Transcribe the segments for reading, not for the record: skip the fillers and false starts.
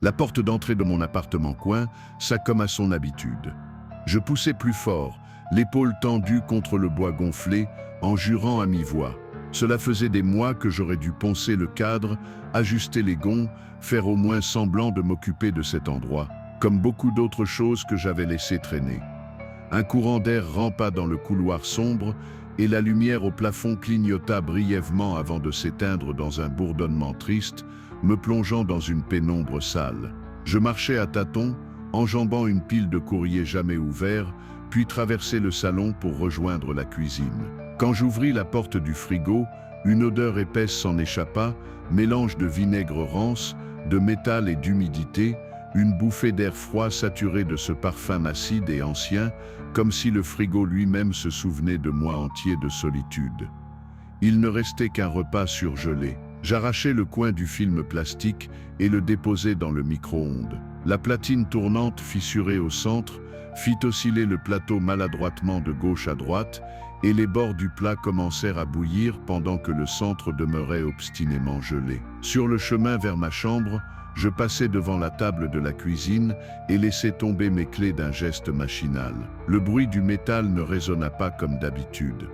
La porte d'entrée de mon appartement coin, ça comme à son habitude. Je poussais plus fort, l'épaule tendue contre le bois gonflé, en jurant à mi-voix. Cela faisait des mois que j'aurais dû poncer le cadre, ajuster les gonds, faire au moins semblant de m'occuper de cet endroit, comme beaucoup d'autres choses que j'avais laissées traîner. Un courant d'air rampa dans le couloir sombre et la lumière au plafond clignota brièvement avant de s'éteindre dans un bourdonnement triste, me plongeant dans une pénombre sale. Je marchais à tâtons, enjambant une pile de courriers jamais ouverts, puis traversai le salon pour rejoindre la cuisine. Quand j'ouvris la porte du frigo, une odeur épaisse s'en échappa, mélange de vinaigre rance, de métal et d'humidité, une bouffée d'air froid saturé de ce parfum acide et ancien, comme si le frigo lui-même se souvenait de mois entiers de solitude. Il ne restait qu'un repas surgelé. J'arrachai le coin du film plastique et le déposai dans le micro-ondes. La platine tournante fissurée au centre fit osciller le plateau maladroitement de gauche à droite et les bords du plat commencèrent à bouillir pendant que le centre demeurait obstinément gelé. Sur le chemin vers ma chambre, je passai devant la table de la cuisine et laissai tomber mes clés d'un geste machinal. Le bruit du métal ne résonna pas comme d'habitude.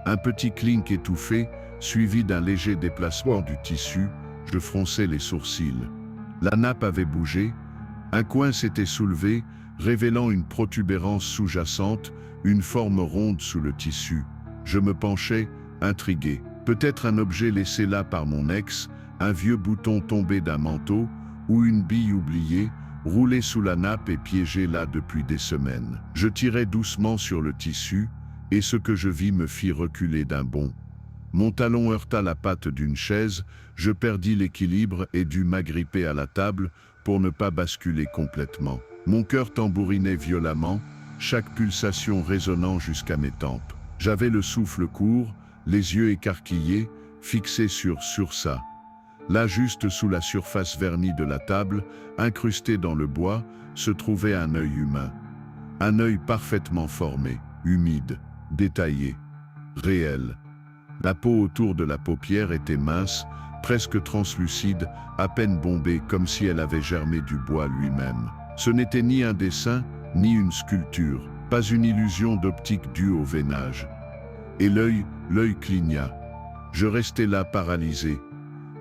Un petit clink étouffé, suivi d'un léger déplacement du tissu, je fronçai les sourcils. La nappe avait bougé, un coin s'était soulevé, révélant une protubérance sous-jacente, une forme ronde sous le tissu. Je me penchai, intrigué. Peut-être un objet laissé là par mon ex, un vieux bouton tombé d'un manteau, ou une bille oubliée, roulée sous la nappe et piégée là depuis des semaines. Je tirai doucement sur le tissu, et ce que je vis me fit reculer d'un bond. Mon talon heurta la patte d'une chaise, je perdis l'équilibre et dus m'agripper à la table pour ne pas basculer complètement. Mon cœur tambourinait violemment, chaque pulsation résonnant jusqu'à mes tempes. J'avais le souffle court, les yeux écarquillés, fixés sur ça. Là, juste sous la surface vernie de la table, incrustée dans le bois, se trouvait un œil humain. Un œil parfaitement formé, humide, détaillé, réel. La peau autour de la paupière était mince, presque translucide, à peine bombée comme si elle avait germé du bois lui-même. Ce n'était ni un dessin, ni une sculpture, pas une illusion d'optique due au veinage. Et l'œil cligna. Je restais là paralysé.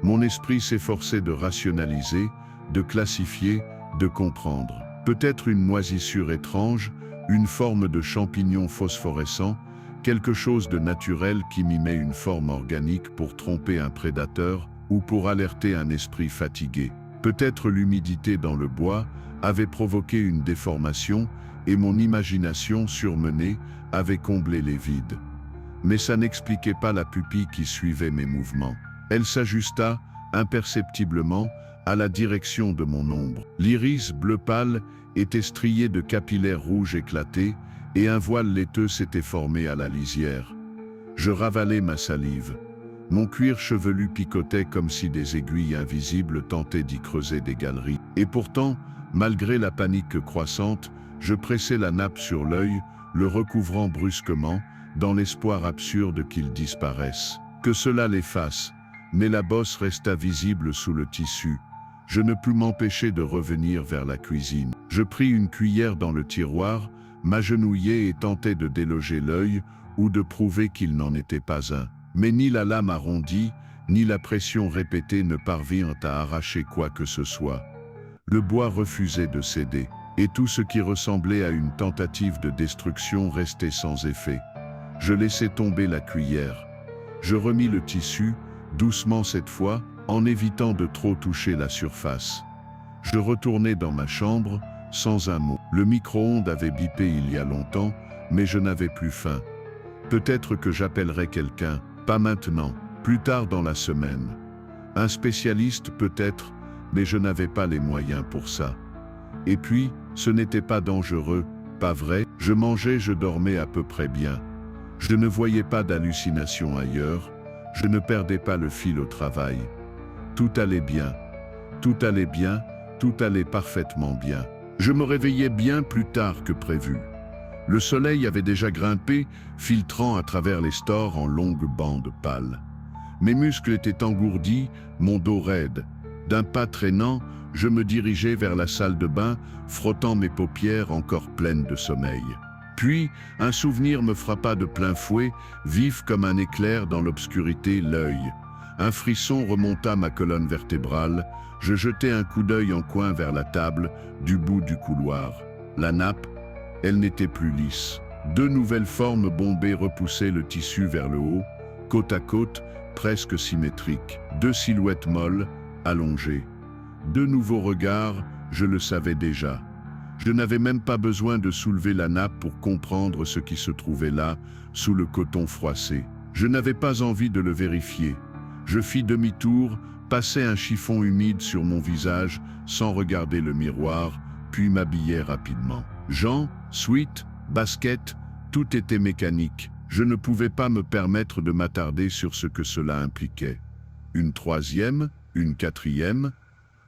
Mon esprit s'efforçait de rationaliser, de classifier, de comprendre. Peut-être une moisissure étrange, une forme de champignon phosphorescent, quelque chose de naturel qui mimait une forme organique pour tromper un prédateur ou pour alerter un esprit fatigué. Peut-être l'humidité dans le bois avait provoqué une déformation et mon imagination surmenée avait comblé les vides. Mais ça n'expliquait pas la pupille qui suivait mes mouvements. Elle s'ajusta, imperceptiblement, à la direction de mon ombre. L'iris bleu pâle était strié de capillaires rouges éclatés et un voile laiteux s'était formé à la lisière. Je ravalai ma salive. Mon cuir chevelu picotait comme si des aiguilles invisibles tentaient d'y creuser des galeries. Et pourtant, malgré la panique croissante, je pressai la nappe sur l'œil, le recouvrant brusquement, dans l'espoir absurde qu'il disparaisse. Que cela l'efface, mais la bosse resta visible sous le tissu. Je ne pus m'empêcher de revenir vers la cuisine. Je pris une cuillère dans le tiroir, m'agenouillai et tentai de déloger l'œil ou de prouver qu'il n'en était pas un. Mais ni la lame arrondie, ni la pression répétée ne parvinrent à arracher quoi que ce soit. Le bois refusait de céder, et tout ce qui ressemblait à une tentative de destruction restait sans effet. Je laissai tomber la cuillère. Je remis le tissu, doucement cette fois, en évitant de trop toucher la surface. Je retournai dans ma chambre, sans un mot. Le micro-ondes avait bipé il y a longtemps, mais je n'avais plus faim. Peut-être que j'appellerais quelqu'un, pas maintenant, plus tard dans la semaine. Un spécialiste peut-être, mais je n'avais pas les moyens pour ça. Et puis, ce n'était pas dangereux, pas vrai, je mangeais, je dormais à peu près bien. Je ne voyais pas d'hallucinations ailleurs, je ne perdais pas le fil au travail. Tout allait bien, tout allait bien, tout allait parfaitement bien. Je me réveillais bien plus tard que prévu. Le soleil avait déjà grimpé, filtrant à travers les stores en longues bandes pâles. Mes muscles étaient engourdis, mon dos raide. D'un pas traînant, je me dirigeai vers la salle de bain, frottant mes paupières encore pleines de sommeil. Puis, un souvenir me frappa de plein fouet, vif comme un éclair dans l'obscurité, l'œil. Un frisson remonta ma colonne vertébrale, je jetai un coup d'œil en coin vers la table, du bout du couloir. La nappe, elle n'était plus lisse. Deux nouvelles formes bombées repoussaient le tissu vers le haut, côte à côte, presque symétriques. Deux silhouettes molles, allongées. Deux nouveaux regards, je le savais déjà. Je n'avais même pas besoin de soulever la nappe pour comprendre ce qui se trouvait là, sous le coton froissé. Je n'avais pas envie de le vérifier. Je fis demi-tour, passai un chiffon humide sur mon visage sans regarder le miroir, puis m'habillai rapidement. Jean, sweat, basket, tout était mécanique. Je ne pouvais pas me permettre de m'attarder sur ce que cela impliquait. Une troisième, une quatrième.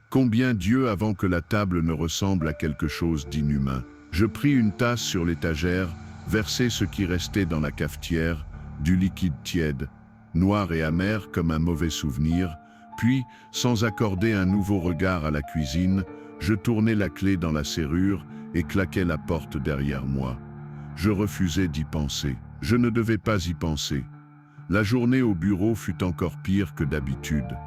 Combien d'yeux avant que la table ne ressemble à quelque chose d'inhumain. Je pris une tasse sur l'étagère, versai ce qui restait dans la cafetière, du liquide tiède, noir et amer comme un mauvais souvenir, puis, sans accorder un nouveau regard à la cuisine, je tournai la clé dans la serrure et claquai la porte derrière moi. Je refusais d'y penser. Je ne devais pas y penser. La journée au bureau fut encore pire que d'habitude.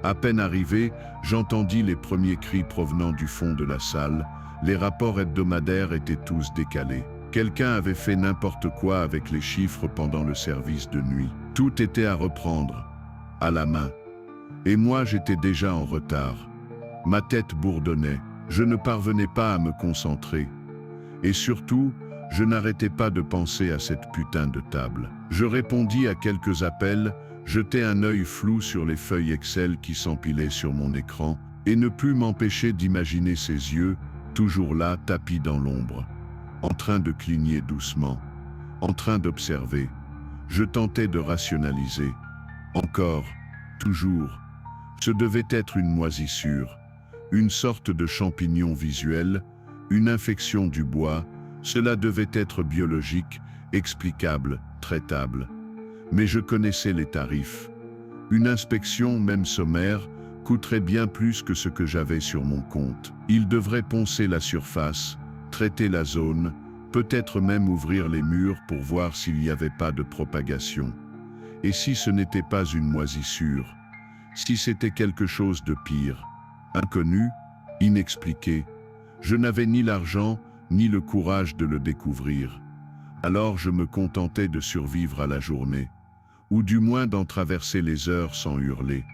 À peine arrivé, j'entendis les premiers cris provenant du fond de la salle. Les rapports hebdomadaires étaient tous décalés. Quelqu'un avait fait n'importe quoi avec les chiffres pendant le service de nuit. Tout était à reprendre, à la main. Et moi, j'étais déjà en retard. Ma tête bourdonnait. Je ne parvenais pas à me concentrer. Et surtout, je n'arrêtais pas de penser à cette putain de table. Je répondis à quelques appels, jetai un œil flou sur les feuilles Excel qui s'empilaient sur mon écran, et ne pus m'empêcher d'imaginer ses yeux, toujours là, tapis dans l'ombre, en train de cligner doucement, en train d'observer. Je tentais de rationaliser. Encore, toujours. Ce devait être une moisissure, une sorte de champignon visuel, une infection du bois. Cela devait être biologique, explicable, traitable. Mais je connaissais les tarifs. Une inspection, même sommaire, coûterait bien plus que ce que j'avais sur mon compte. Il devrait poncer la surface, traiter la zone, peut-être même ouvrir les murs pour voir s'il n'y avait pas de propagation. Et si ce n'était pas une moisissure? Si c'était quelque chose de pire? Inconnu, inexpliqué. Je n'avais ni l'argent, ni le courage de le découvrir. Alors je me contentais de survivre à la journée, ou du moins d'en traverser les heures sans hurler.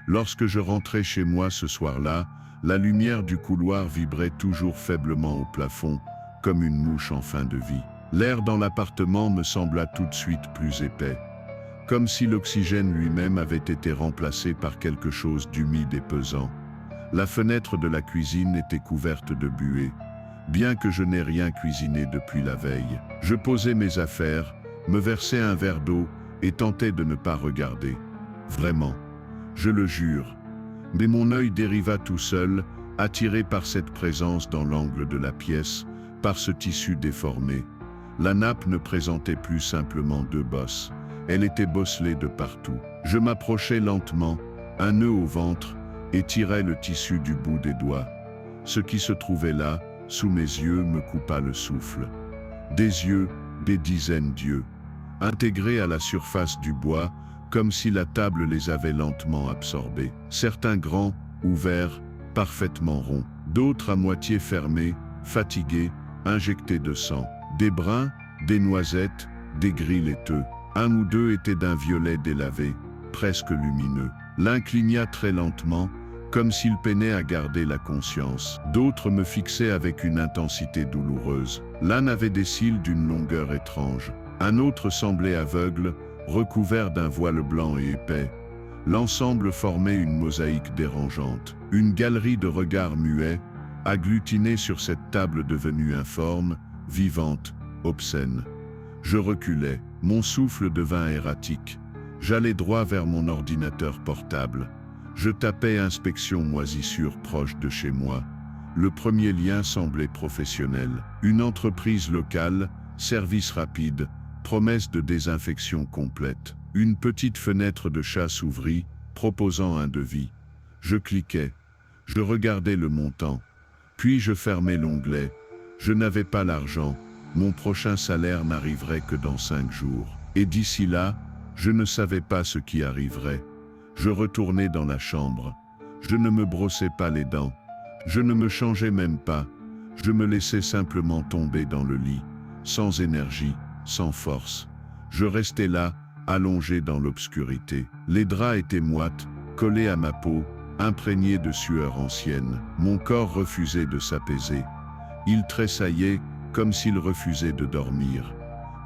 Lorsque je rentrais chez moi ce soir-là, la lumière du couloir vibrait toujours faiblement au plafond, comme une mouche en fin de vie. L'air dans l'appartement me sembla tout de suite plus épais, comme si l'oxygène lui-même avait été remplacé par quelque chose d'humide et pesant. La fenêtre de la cuisine était couverte de buée, bien que je n'ai rien cuisiné depuis la veille. Je posais mes affaires, me versais un verre d'eau et tentais de ne pas regarder. Vraiment, je le jure. Mais mon œil dériva tout seul, attiré par cette présence dans l'angle de la pièce, par ce tissu déformé. La nappe ne présentait plus simplement deux bosses, elle était bosselée de partout. Je m'approchais lentement, un nœud au ventre, et tirais le tissu du bout des doigts. Ce qui se trouvait là, sous mes yeux, me coupa le souffle. Des yeux, des dizaines d'yeux, intégrés à la surface du bois, comme si la table les avait lentement absorbés. Certains grands, ouverts, parfaitement ronds, d'autres à moitié fermés, fatigués, injectés de sang. Des brins, des noisettes, des gris laiteux. Un ou deux étaient d'un violet délavé, presque lumineux. L'un cligna très lentement, comme s'il peinait à garder la conscience. D'autres me fixaient avec une intensité douloureuse. L'un avait des cils d'une longueur étrange. Un autre semblait aveugle, recouvert d'un voile blanc et épais. L'ensemble formait une mosaïque dérangeante. Une galerie de regards muets, agglutinés sur cette table devenue informe, vivante, obscène. Je reculais, mon souffle devint erratique. J'allais droit vers mon ordinateur portable. Je tapais inspection moisissure proche de chez moi. Le premier lien semblait professionnel. Une entreprise locale, service rapide, promesse de désinfection complète. Une petite fenêtre de chat s'ouvrit, proposant un devis. Je cliquais, Je regardais le montant. Puis je fermais l'onglet. Je n'avais pas l'argent. Mon prochain salaire n'arriverait que dans 5 jours. Et d'ici là, je ne savais pas ce qui arriverait. Je retournais dans la chambre. Je ne me brossais pas les dents. Je ne me changeais même pas. Je me laissais simplement tomber dans le lit, sans énergie, sans force. Je restais là, allongé dans l'obscurité. Les draps étaient moites, collés à ma peau, imprégnés de sueur ancienne. Mon corps refusait de s'apaiser. Il tressaillait comme s'il refusait de dormir,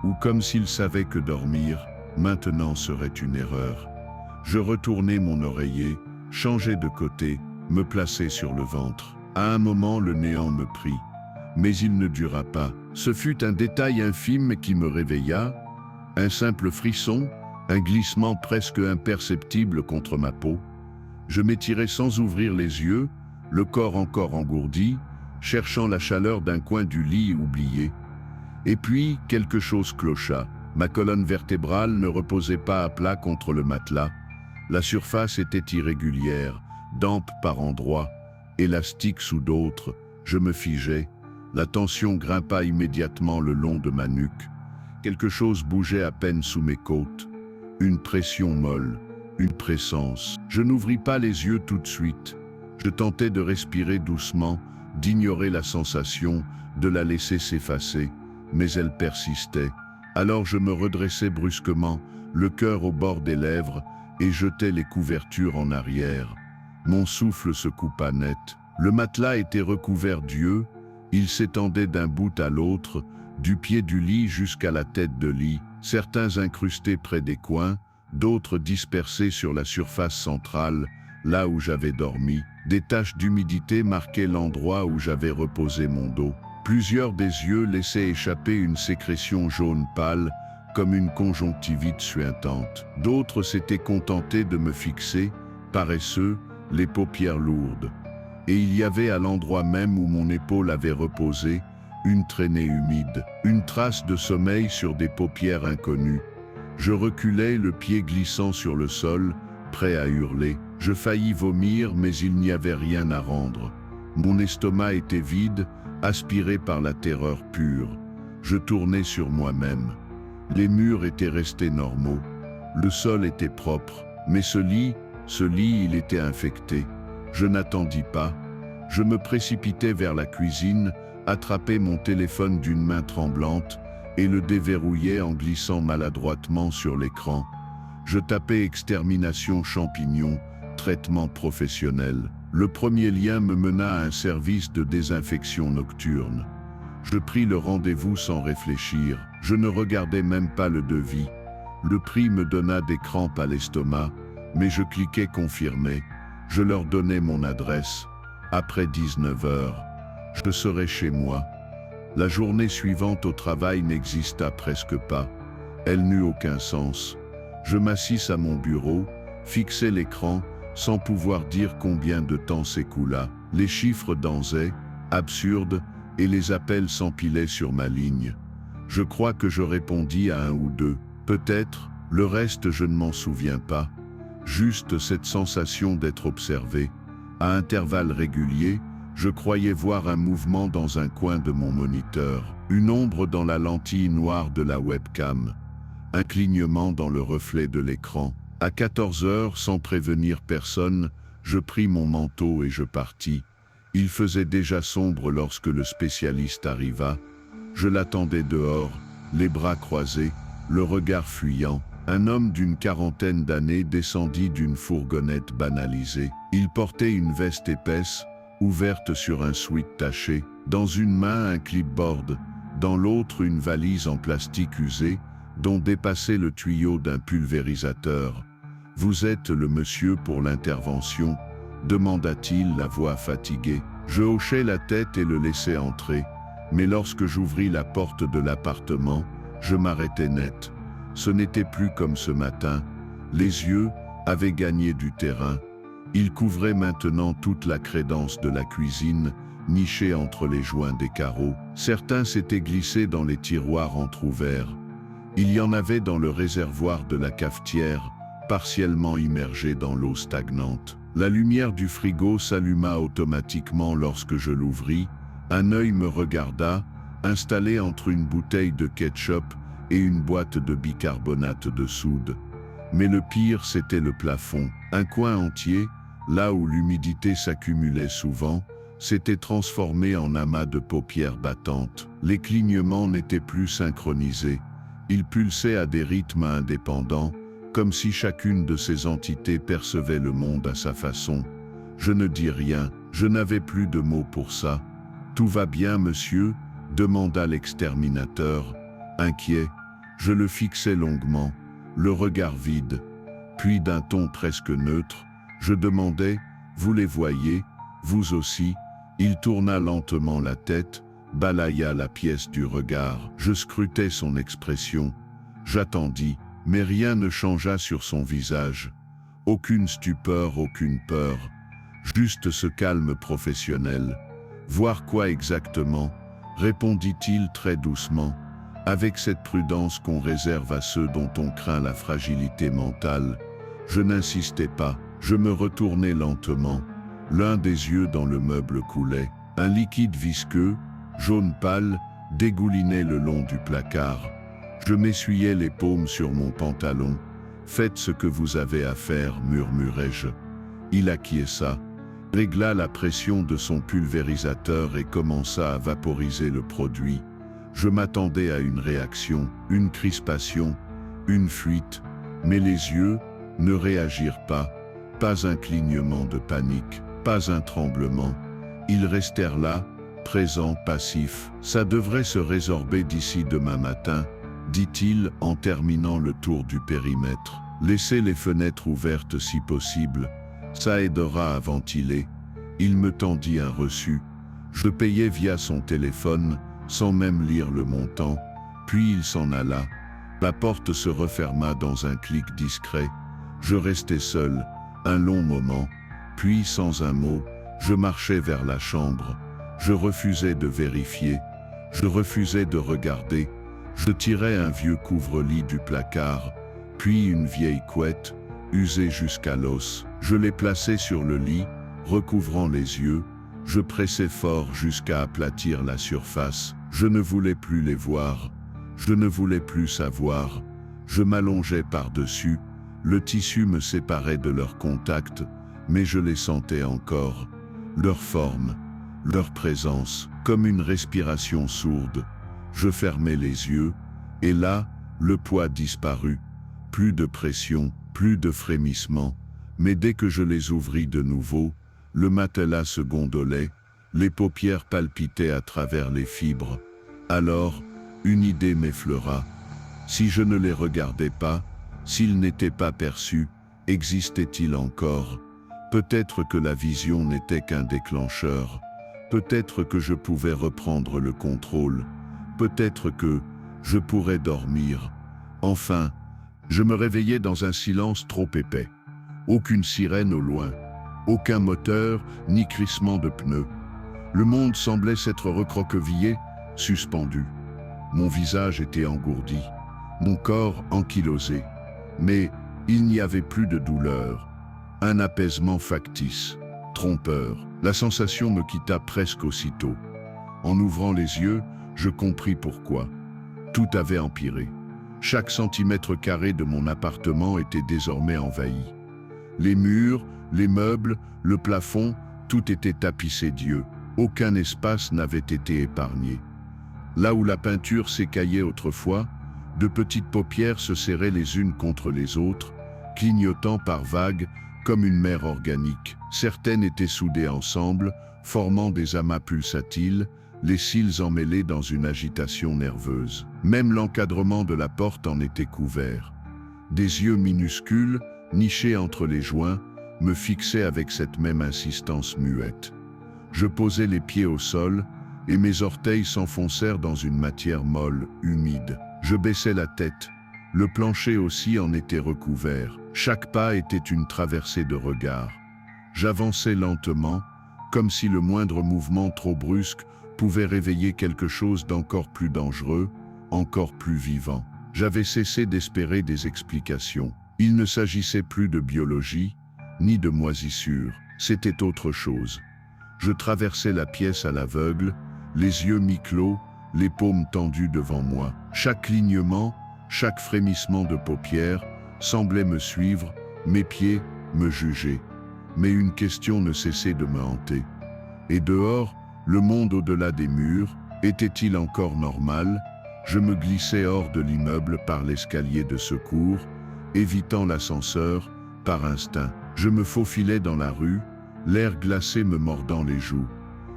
ou comme s'il savait que dormir, maintenant serait une erreur. Je retournai mon oreiller, changeai de côté, me plaçai sur le ventre. À un moment, le néant me prit. Mais il ne dura pas. Ce fut un détail infime qui me réveilla, un simple frisson, un glissement presque imperceptible contre ma peau. Je m'étirai sans ouvrir les yeux, le corps encore engourdi, cherchant la chaleur d'un coin du lit oublié. Et puis, quelque chose clocha. Ma colonne vertébrale ne reposait pas à plat contre le matelas. La surface était irrégulière, dampe par endroits, élastique sous d'autres. Je me figeais. La tension grimpa immédiatement le long de ma nuque. Quelque chose bougeait à peine sous mes côtes. Une pression molle, une présence. Je n'ouvris pas les yeux tout de suite. Je tentais de respirer doucement, d'ignorer la sensation, de la laisser s'effacer, mais elle persistait. Alors je me redressai brusquement, le cœur au bord des lèvres, et jetai les couvertures en arrière. Mon souffle se coupa net. Le matelas était recouvert d'yeux. Il s'étendait d'un bout à l'autre, du pied du lit jusqu'à la tête de lit, certains incrustés près des coins, d'autres dispersés sur la surface centrale, là où j'avais dormi. Des taches d'humidité marquaient l'endroit où j'avais reposé mon dos. Plusieurs des yeux laissaient échapper une sécrétion jaune pâle, comme une conjonctivite suintante. D'autres s'étaient contentés de me fixer, paresseux, les paupières lourdes. Et il y avait à l'endroit même où mon épaule avait reposé, une traînée humide, une trace de sommeil sur des paupières inconnues. Je reculai, le pied glissant sur le sol, prêt à hurler. Je faillis vomir, mais il n'y avait rien à rendre. Mon estomac était vide, aspiré par la terreur pure. Je tournais sur moi-même. Les murs étaient restés normaux. Le sol était propre, mais ce lit, il était infecté. Je n'attendis pas. Je me précipitai vers la cuisine, attrapai mon téléphone d'une main tremblante et le déverrouillai en glissant maladroitement sur l'écran. Je tapai extermination champignons, traitement professionnel. Le premier lien me mena à un service de désinfection nocturne. Je pris le rendez-vous sans réfléchir. Je ne regardais même pas le devis. Le prix me donna des crampes à l'estomac, mais je cliquais confirmer. Je leur donnai mon adresse. Après 19 heures, je serai chez moi. La journée suivante au travail n'exista presque pas. Elle n'eut aucun sens. Je m'assis à mon bureau, fixai l'écran, sans pouvoir dire combien de temps s'écoula. Les chiffres dansaient, absurdes, et les appels s'empilaient sur ma ligne. Je crois que je répondis à un ou deux. Peut-être, le reste je ne m'en souviens pas. Juste cette sensation d'être observé. À intervalles réguliers, je croyais voir un mouvement dans un coin de mon moniteur, une ombre dans la lentille noire de la webcam, un clignement dans le reflet de l'écran. À 14 heures, sans prévenir personne, je pris mon manteau et je partis. Il faisait déjà sombre lorsque le spécialiste arriva. Je l'attendais dehors, les bras croisés, le regard fuyant. Un homme d'une quarantaine d'années descendit d'une fourgonnette banalisée. Il portait une veste épaisse, ouverte sur un sweat taché, dans une main un clipboard, dans l'autre une valise en plastique usé, dont dépassait le tuyau d'un pulvérisateur. « Vous êtes le monsieur pour l'intervention ?» demanda-t-il, la voix fatiguée. Je hochai la tête et le laissai entrer, mais lorsque j'ouvris la porte de l'appartement, je m'arrêtai net. Ce n'était plus comme ce matin. Les yeux avaient gagné du terrain. Ils couvraient maintenant toute la crédence de la cuisine, nichée entre les joints des carreaux. Certains s'étaient glissés dans les tiroirs entr'ouverts. Il y en avait dans le réservoir de la cafetière, partiellement immergé dans l'eau stagnante. La lumière du frigo s'alluma automatiquement lorsque je l'ouvris. Un œil me regarda, installé entre une bouteille de ketchup et une boîte de bicarbonate de soude. Mais le pire, c'était le plafond. Un coin entier, là où l'humidité s'accumulait souvent, s'était transformé en amas de paupières battantes. Les clignements n'étaient plus synchronisés. Ils pulsaient à des rythmes indépendants, comme si chacune de ces entités percevait le monde à sa façon. Je ne dis rien, je n'avais plus de mots pour ça. « Tout va bien, monsieur ?» demanda l'exterminateur, inquiet. Je le fixai longuement, le regard vide. Puis d'un ton presque neutre, je demandai « Vous les voyez, vous aussi ?» Il tourna lentement la tête, balaya la pièce du regard. Je scrutais son expression. J'attendis, mais rien ne changea sur son visage. Aucune stupeur, aucune peur. Juste ce calme professionnel. « Voir quoi exactement ?» répondit-il très doucement, avec cette prudence qu'on réserve à ceux dont on craint la fragilité mentale. Je n'insistais pas, je me retournai lentement. L'un des yeux dans le meuble coulait. Un liquide visqueux, jaune pâle, dégoulinait le long du placard. Je m'essuyais les paumes sur mon pantalon. « Faites ce que vous avez à faire, murmurai-je. Il acquiesça, régla la pression de son pulvérisateur et commença à vaporiser le produit. Je m'attendais à une réaction, une crispation, une fuite, mais les yeux ne réagirent pas. Pas un clignement de panique, pas un tremblement. Ils restèrent là, présents, passifs. « Ça devrait se résorber d'ici demain matin », dit-il en terminant le tour du périmètre. « Laissez les fenêtres ouvertes si possible, ça aidera à ventiler. » Il me tendit un reçu. Je payai via son téléphone, sans même lire le montant, puis il s'en alla. La porte se referma dans un clic discret. Je restai seul, un long moment, puis sans un mot, je marchai vers la chambre. Je refusais de vérifier, je refusais de regarder. Je tirai un vieux couvre-lit du placard, puis une vieille couette, usée jusqu'à l'os. Je les plaçai sur le lit, recouvrant les yeux. Je pressai fort jusqu'à aplatir la surface. Je ne voulais plus les voir, je ne voulais plus savoir. Je m'allongeai par-dessus, le tissu me séparait de leur contact, mais je les sentais encore. Leur forme, leur présence, comme une respiration sourde. Je fermai les yeux, et là, le poids disparut. Plus de pression, plus de frémissement, mais dès que je les ouvris de nouveau, le matelas se gondolait, les paupières palpitaient à travers les fibres. Alors, une idée m'effleura. Si je ne les regardais pas, s'ils n'étaient pas perçus, existaient-ils encore? Peut-être que la vision n'était qu'un déclencheur. Peut-être que je pouvais reprendre le contrôle. Peut-être que je pourrais dormir. Enfin, je me réveillais dans un silence trop épais. Aucune sirène au loin. Aucun moteur, ni crissement de pneus. Le monde semblait s'être recroquevillé, suspendu. Mon visage était engourdi, mon corps ankylosé. Mais il n'y avait plus de douleur. Un apaisement factice, trompeur. La sensation me quitta presque aussitôt. En ouvrant les yeux, je compris pourquoi. Tout avait empiré. Chaque centimètre carré de mon appartement était désormais envahi. Les murs, les meubles, le plafond, tout était tapissé d'yeux. Aucun espace n'avait été épargné. Là où la peinture s'écaillait autrefois, de petites paupières se serraient les unes contre les autres, clignotant par vagues comme une mer organique. Certaines étaient soudées ensemble, formant des amas pulsatiles, les cils emmêlés dans une agitation nerveuse. Même l'encadrement de la porte en était couvert. Des yeux minuscules, nichés entre les joints, me fixaient avec cette même insistance muette. Je posai les pieds au sol, et mes orteils s'enfoncèrent dans une matière molle, humide. Je baissai la tête. Le plancher aussi en était recouvert. Chaque pas était une traversée de regards. J'avançais lentement, comme si le moindre mouvement trop brusque pouvait réveiller quelque chose d'encore plus dangereux, encore plus vivant. J'avais cessé d'espérer des explications. Il ne s'agissait plus de biologie, ni de moisissure. C'était autre chose. Je traversais la pièce à l'aveugle, les yeux mi-clos, les paumes tendues devant moi. Chaque clignement, chaque frémissement de paupières semblait me suivre, m'épier, me juger. Mais une question ne cessait de me hanter. Et dehors, le monde au-delà des murs, était-il encore normal? Je me glissais hors de l'immeuble par l'escalier de secours, évitant l'ascenseur, par instinct. Je me faufilais dans la rue, l'air glacé me mordant les joues.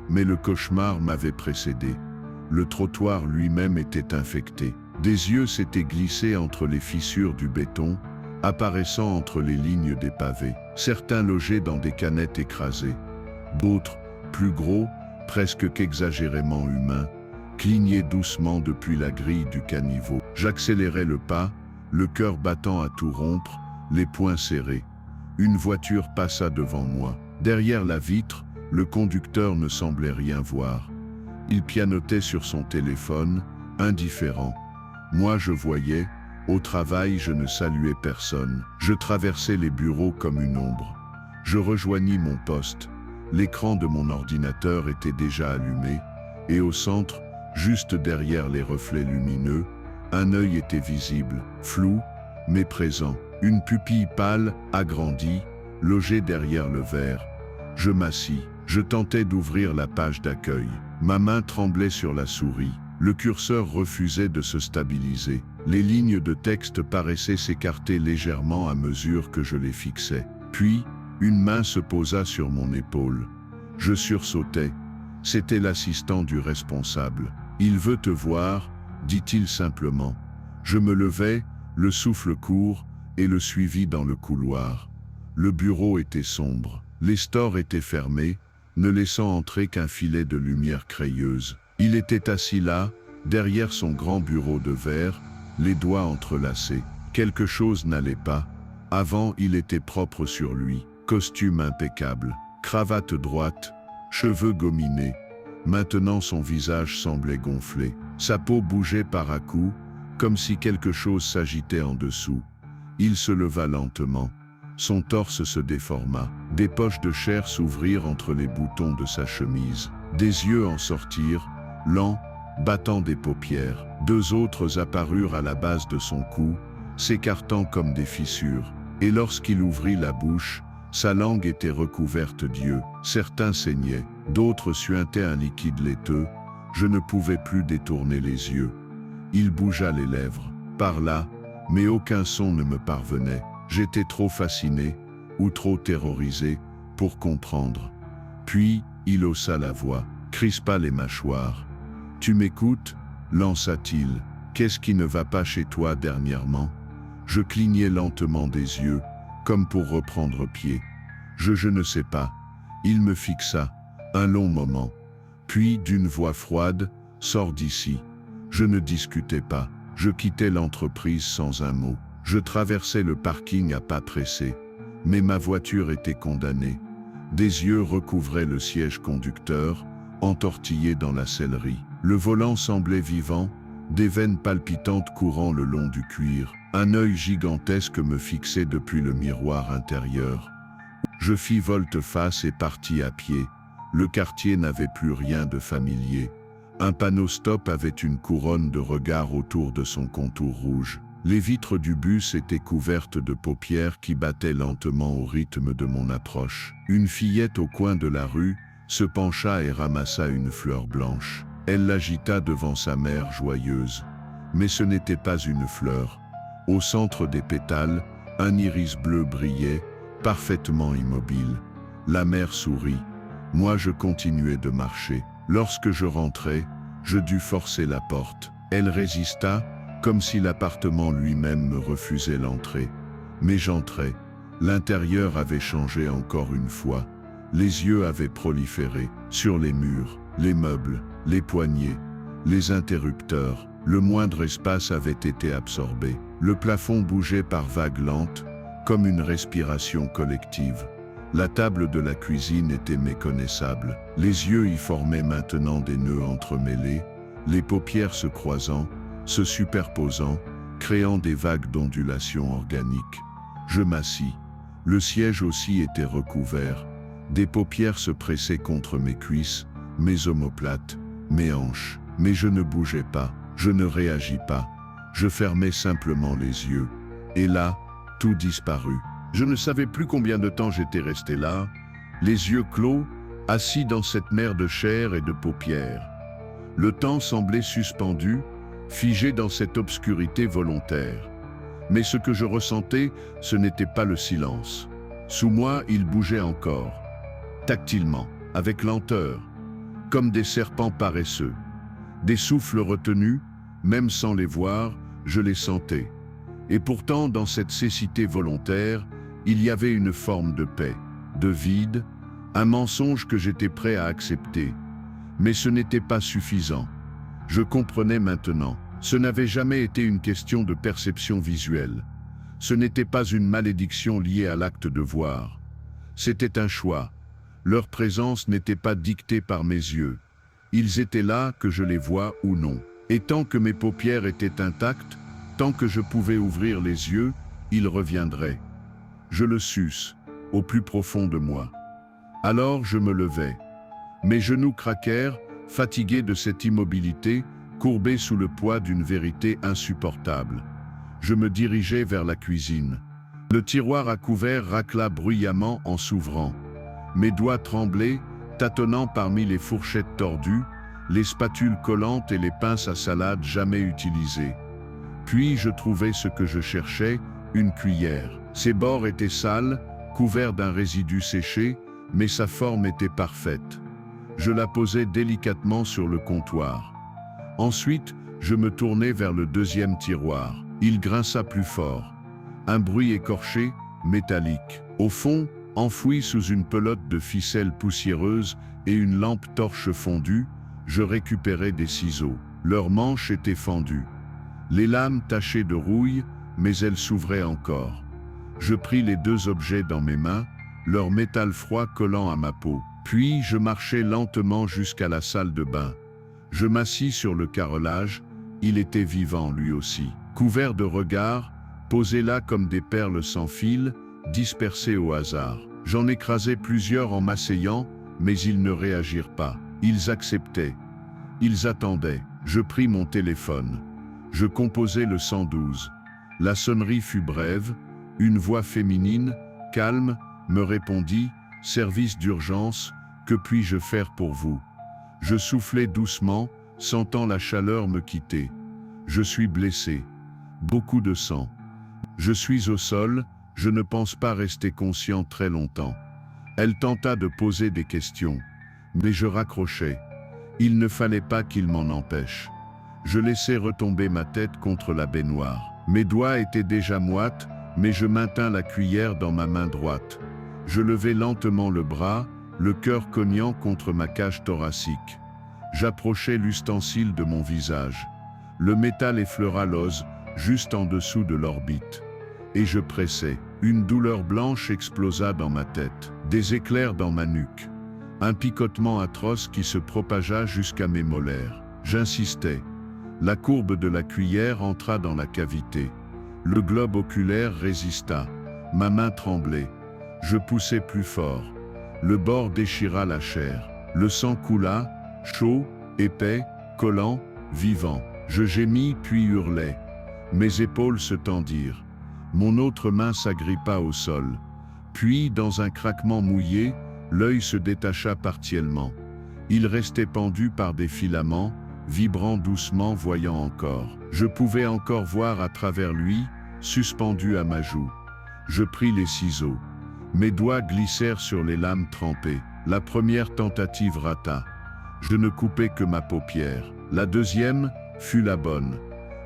Mais le cauchemar m'avait précédé. Le trottoir lui-même était infecté. Des yeux s'étaient glissés entre les fissures du béton, apparaissant entre les lignes des pavés. Certains logeaient dans des canettes écrasées. D'autres, plus gros, presque qu'exagérément humains, clignaient doucement depuis la grille du caniveau. J'accélérais le pas, le cœur battant à tout rompre, les poings serrés. Une voiture passa devant moi. Derrière la vitre, le conducteur ne semblait rien voir. Il pianotait sur son téléphone, indifférent. Moi je voyais, au travail je ne saluais personne. Je traversais les bureaux comme une ombre. Je rejoignis mon poste. L'écran de mon ordinateur était déjà allumé, et au centre, juste derrière les reflets lumineux, un œil était visible, flou, mais présent. Une pupille pâle, agrandie, logée derrière le verre. Je m'assis. Je tentais d'ouvrir la page d'accueil. Ma main tremblait sur la souris. Le curseur refusait de se stabiliser. Les lignes de texte paraissaient s'écarter légèrement à mesure que je les fixais. Puis, une main se posa sur mon épaule. Je sursautai. C'était l'assistant du responsable. « Il veut te voir », dit-il simplement. Je me levai, le souffle court, et le suivis dans le couloir. Le bureau était sombre. Les stores étaient fermés, ne laissant entrer qu'un filet de lumière crayeuse. Il était assis là, derrière son grand bureau de verre, les doigts entrelacés. Quelque chose n'allait pas. Avant, il était propre sur lui. Costume impeccable, cravate droite, cheveux gominés. Maintenant son visage semblait gonflé. Sa peau bougeait par à-coups, comme si quelque chose s'agitait en dessous. Il se leva lentement. Son torse se déforma. Des poches de chair s'ouvrirent entre les boutons de sa chemise. Des yeux en sortirent, lents, battant des paupières. Deux autres apparurent à la base de son cou, s'écartant comme des fissures. Et lorsqu'il ouvrit la bouche, sa langue était recouverte d'yeux. Certains saignaient, d'autres suintaient un liquide laiteux. Je ne pouvais plus détourner les yeux. Il bougea les lèvres. Par là, mais aucun son ne me parvenait. J'étais trop fasciné, ou trop terrorisé, pour comprendre. Puis, il haussa la voix, crispa les mâchoires. « Tu m'écoutes » lança-t-il. « Qu'est-ce qui ne va pas chez toi dernièrement ?» Je clignai lentement des yeux, comme pour reprendre pied. Je ne sais pas. Il me fixa, un long moment. Puis, d'une voix froide, « Sors d'ici ». Je ne discutais pas. Je quittais l'entreprise sans un mot. Je traversais le parking à pas pressés. Mais ma voiture était condamnée. Des yeux recouvraient le siège conducteur, entortillé dans la sellerie. Le volant semblait vivant, des veines palpitantes courant le long du cuir. Un œil gigantesque me fixait depuis le miroir intérieur. Je fis volte-face et partis à pied. Le quartier n'avait plus rien de familier. Un panneau stop avait une couronne de regards autour de son contour rouge. Les vitres du bus étaient couvertes de paupières qui battaient lentement au rythme de mon approche. Une fillette au coin de la rue se pencha et ramassa une fleur blanche. Elle l'agita devant sa mère joyeuse. Mais ce n'était pas une fleur. Au centre des pétales, un iris bleu brillait, parfaitement immobile. La mère sourit. Moi je continuais de marcher. Lorsque je rentrai, je dus forcer la porte. Elle résista, comme si l'appartement lui-même me refusait l'entrée. Mais j'entrai. L'intérieur avait changé encore une fois. Les yeux avaient proliféré, sur les murs, les meubles, les poignées, les interrupteurs. Le moindre espace avait été absorbé. Le plafond bougeait par vagues lentes, comme une respiration collective. La table de la cuisine était méconnaissable. Les yeux y formaient maintenant des nœuds entremêlés, les paupières se croisant, se superposant, créant des vagues d'ondulations organiques. Je m'assis. Le siège aussi était recouvert. Des paupières se pressaient contre mes cuisses, mes omoplates, mes hanches. Mais je ne bougeais pas, je ne réagis pas. Je fermais simplement les yeux. Et là, tout disparut. Je ne savais plus combien de temps j'étais resté là, les yeux clos, assis dans cette mer de chair et de paupières. Le temps semblait suspendu, figé dans cette obscurité volontaire. Mais ce que je ressentais, ce n'était pas le silence. Sous moi, il bougeait encore, tactilement, avec lenteur, comme des serpents paresseux. Des souffles retenus, même sans les voir, je les sentais. Et pourtant, dans cette cécité volontaire, il y avait une forme de paix, de vide, un mensonge que j'étais prêt à accepter. Mais ce n'était pas suffisant. Je comprenais maintenant. Ce n'avait jamais été une question de perception visuelle. Ce n'était pas une malédiction liée à l'acte de voir. C'était un choix. Leur présence n'était pas dictée par mes yeux. Ils étaient là, que je les voie ou non. Et tant que mes paupières étaient intactes, tant que je pouvais ouvrir les yeux, ils reviendraient. Je le suce, au plus profond de moi. Alors je me levai. Mes genoux craquèrent, fatigués de cette immobilité, courbés sous le poids d'une vérité insupportable. Je me dirigeai vers la cuisine. Le tiroir à couvert racla bruyamment en s'ouvrant. Mes doigts tremblaient, tâtonnant parmi les fourchettes tordues, les spatules collantes et les pinces à salade jamais utilisées. Puis je trouvai ce que je cherchais, une cuillère. Ses bords étaient sales, couverts d'un résidu séché, mais sa forme était parfaite. Je la posai délicatement sur le comptoir. Ensuite, je me tournai vers le deuxième tiroir. Il grinça plus fort. Un bruit écorché, métallique. Au fond, enfoui sous une pelote de ficelle poussiéreuse et une lampe torche fondue, je récupérai des ciseaux. Leurs manches étaient fendues. Les lames tachées de rouille, mais elles s'ouvraient encore. Je pris les deux objets dans mes mains, leur métal froid collant à ma peau. Puis je marchai lentement jusqu'à la salle de bain. Je m'assis sur le carrelage, il était vivant lui aussi. Couvert de regards, posés là comme des perles sans fil, dispersées au hasard. J'en écrasai plusieurs en m'asseyant, mais ils ne réagirent pas. Ils acceptaient. Ils attendaient. Je pris mon téléphone. Je composai le 112. La sonnerie fut brève. Une voix féminine, calme, me répondit « Service d'urgence, que puis-je faire pour vous ?» Je soufflai doucement, sentant la chaleur me quitter. Je suis blessé. Beaucoup de sang. Je suis au sol, je ne pense pas rester conscient très longtemps. Elle tenta de poser des questions, mais je raccrochai. Il ne fallait pas qu'il m'en empêche. Je laissai retomber ma tête contre la baignoire. Mes doigts étaient déjà moites, mais je maintins la cuillère dans ma main droite. Je levai lentement le bras, le cœur cognant contre ma cage thoracique. J'approchai l'ustensile de mon visage. Le métal effleura l'os, juste en dessous de l'orbite. Et je pressai. Une douleur blanche explosa dans ma tête, des éclairs dans ma nuque. Un picotement atroce qui se propagea jusqu'à mes molaires. J'insistai. La courbe de la cuillère entra dans la cavité. Le globe oculaire résista. Ma main tremblait. Je poussai plus fort. Le bord déchira la chair. Le sang coula, chaud, épais, collant, vivant. Je gémis puis hurlai. Mes épaules se tendirent. Mon autre main s'agrippa au sol. Puis, dans un craquement mouillé, l'œil se détacha partiellement. Il restait pendu par des filaments, vibrant doucement, voyant encore. Je pouvais encore voir à travers lui, suspendu à ma joue. Je pris les ciseaux. Mes doigts glissèrent sur les lames trempées. La première tentative rata. Je ne coupais que ma paupière. La deuxième fut la bonne.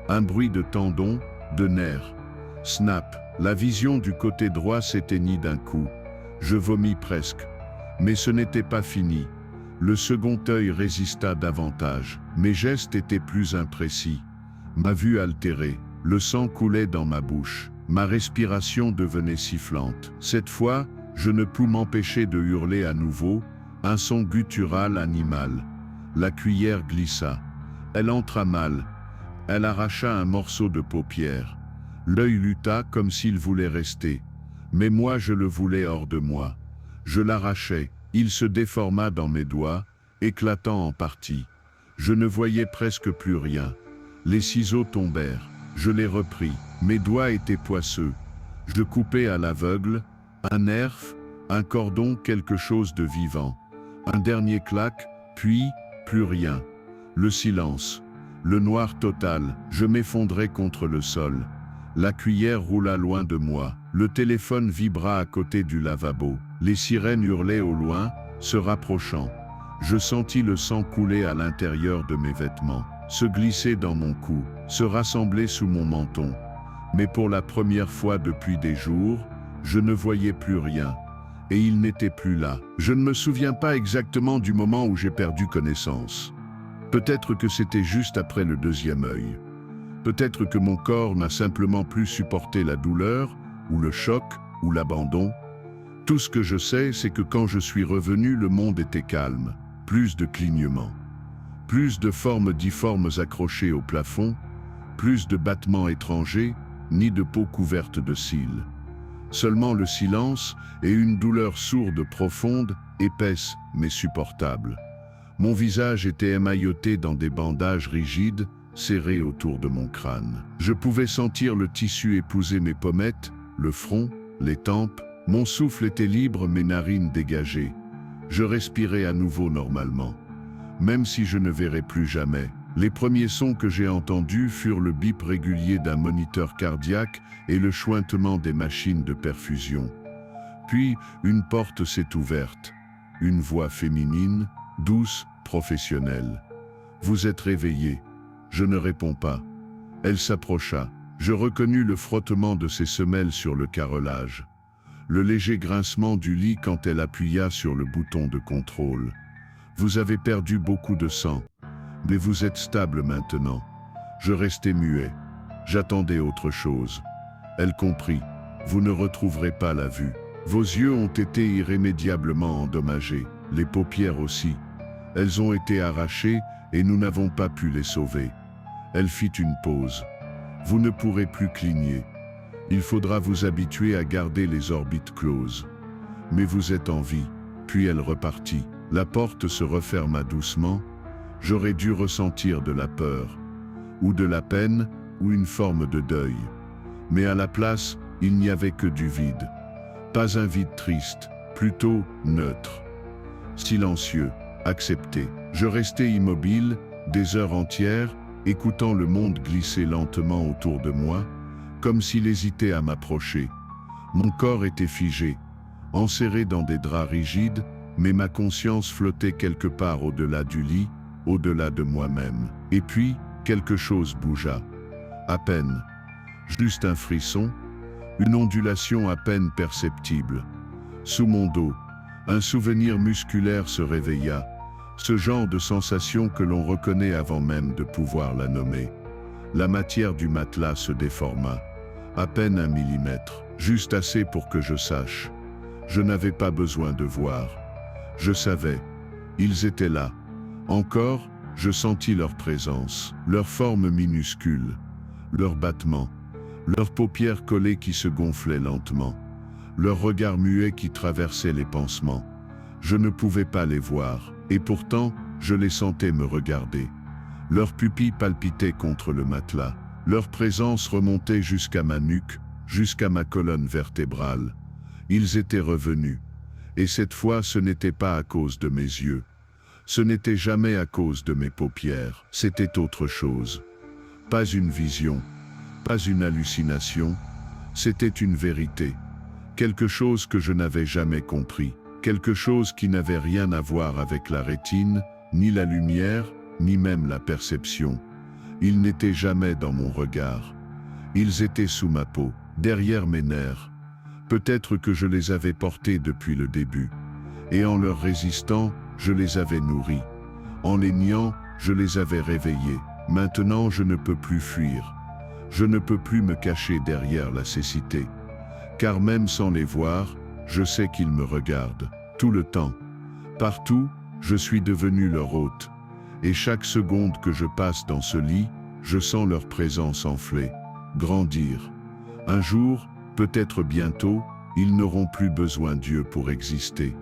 Un bruit de tendons, de nerfs. Snap, la vision du côté droit s'éteignit d'un coup. Je vomis presque. Mais ce n'était pas fini. Le second œil résista davantage. Mes gestes étaient plus imprécis. Ma vue altérée. Le sang coulait dans ma bouche. Ma respiration devenait sifflante. Cette fois, je ne pus m'empêcher de hurler à nouveau, un son guttural animal. La cuillère glissa. Elle entra mal. Elle arracha un morceau de paupière. L'œil lutta comme s'il voulait rester. Mais moi je le voulais hors de moi. Je l'arrachais, il se déforma dans mes doigts, éclatant en partie. Je ne voyais presque plus rien. Les ciseaux tombèrent, je les repris. Mes doigts étaient poisseux. Je coupais à l'aveugle, un nerf, un cordon, quelque chose de vivant. Un dernier claque, puis plus rien. Le silence, le noir total, je m'effondrais contre le sol. La cuillère roula loin de moi. Le téléphone vibra à côté du lavabo. Les sirènes hurlaient au loin, se rapprochant. Je sentis le sang couler à l'intérieur de mes vêtements, se glisser dans mon cou, se rassembler sous mon menton. Mais pour la première fois depuis des jours, je ne voyais plus rien. Et il n'était plus là. Je ne me souviens pas exactement du moment où j'ai perdu connaissance. Peut-être que c'était juste après le deuxième œil. Peut-être que mon corps n'a simplement plus supporté la douleur, ou le choc, ou l'abandon. Tout ce que je sais, c'est que quand je suis revenu, le monde était calme. Plus de clignements. Plus de formes difformes accrochées au plafond. Plus de battements étrangers, ni de peau couverte de cils. Seulement le silence et une douleur sourde profonde, épaisse mais supportable. Mon visage était émailloté dans des bandages rigides, serrés autour de mon crâne. Je pouvais sentir le tissu épouser mes pommettes, le front, les tempes. Mon souffle était libre, mes narines dégagées. Je respirais à nouveau normalement. Même si je ne verrais plus jamais. Les premiers sons que j'ai entendus furent le bip régulier d'un moniteur cardiaque et le chointement des machines de perfusion. Puis, une porte s'est ouverte. Une voix féminine, douce, professionnelle. « Vous êtes réveillé ?» Je ne réponds pas. Elle s'approcha. Je reconnus le frottement de ses semelles sur le carrelage. Le léger grincement du lit quand elle appuya sur le bouton de contrôle. « Vous avez perdu beaucoup de sang. Mais vous êtes stable maintenant. » Je restais muet. J'attendais autre chose. Elle comprit. « Vous ne retrouverez pas la vue. Vos yeux ont été irrémédiablement endommagés, les paupières aussi. Elles ont été arrachées et nous n'avons pas pu les sauver. » Elle fit une pause. « Vous ne pourrez plus cligner. Il faudra vous habituer à garder les orbites closes. Mais vous êtes en vie. » Puis elle repartit. La porte se referma doucement. J'aurais dû ressentir de la peur, ou de la peine, ou une forme de deuil. Mais à la place, il n'y avait que du vide. Pas un vide triste, plutôt neutre. Silencieux, accepté. Je restais immobile, des heures entières, écoutant le monde glisser lentement autour de moi, comme s'il hésitait à m'approcher. Mon corps était figé, enserré dans des draps rigides, mais ma conscience flottait quelque part au-delà du lit, au-delà de moi-même. Et puis, quelque chose bougea. À peine. Juste un frisson, une ondulation à peine perceptible. Sous mon dos, un souvenir musculaire se réveilla, ce genre de sensation que l'on reconnaît avant même de pouvoir la nommer. La matière du matelas se déforma, à peine 1 millimètre, juste assez pour que je sache. Je n'avais pas besoin de voir. Je savais. Ils étaient là. Encore, je sentis leur présence, leur forme minuscule, leur battement, leurs paupières collées qui se gonflaient lentement, leur regard muet qui traversait les pansements. Je ne pouvais pas les voir, et pourtant, je les sentais me regarder. Leurs pupilles palpitaient contre le matelas, leur présence remontait jusqu'à ma nuque, jusqu'à ma colonne vertébrale. Ils étaient revenus, et cette fois ce n'était pas à cause de mes yeux. Ce n'était jamais à cause de mes paupières, c'était autre chose. Pas une vision, pas une hallucination, c'était une vérité. Quelque chose que je n'avais jamais compris, quelque chose qui n'avait rien à voir avec la rétine, ni la lumière, ni même la perception. Ils n'étaient jamais dans mon regard. Ils étaient sous ma peau, derrière mes nerfs. Peut-être que je les avais portés depuis le début. Et en leur résistant, je les avais nourris. En les niant, je les avais réveillés. Maintenant, je ne peux plus fuir. Je ne peux plus me cacher derrière la cécité. Car même sans les voir, je sais qu'ils me regardent. Tout le temps. Partout, je suis devenu leur hôte. Et chaque seconde que je passe dans ce lit, je sens leur présence enfler, grandir. Un jour, peut-être bientôt, Ils n'auront plus besoin d'Dieu pour exister.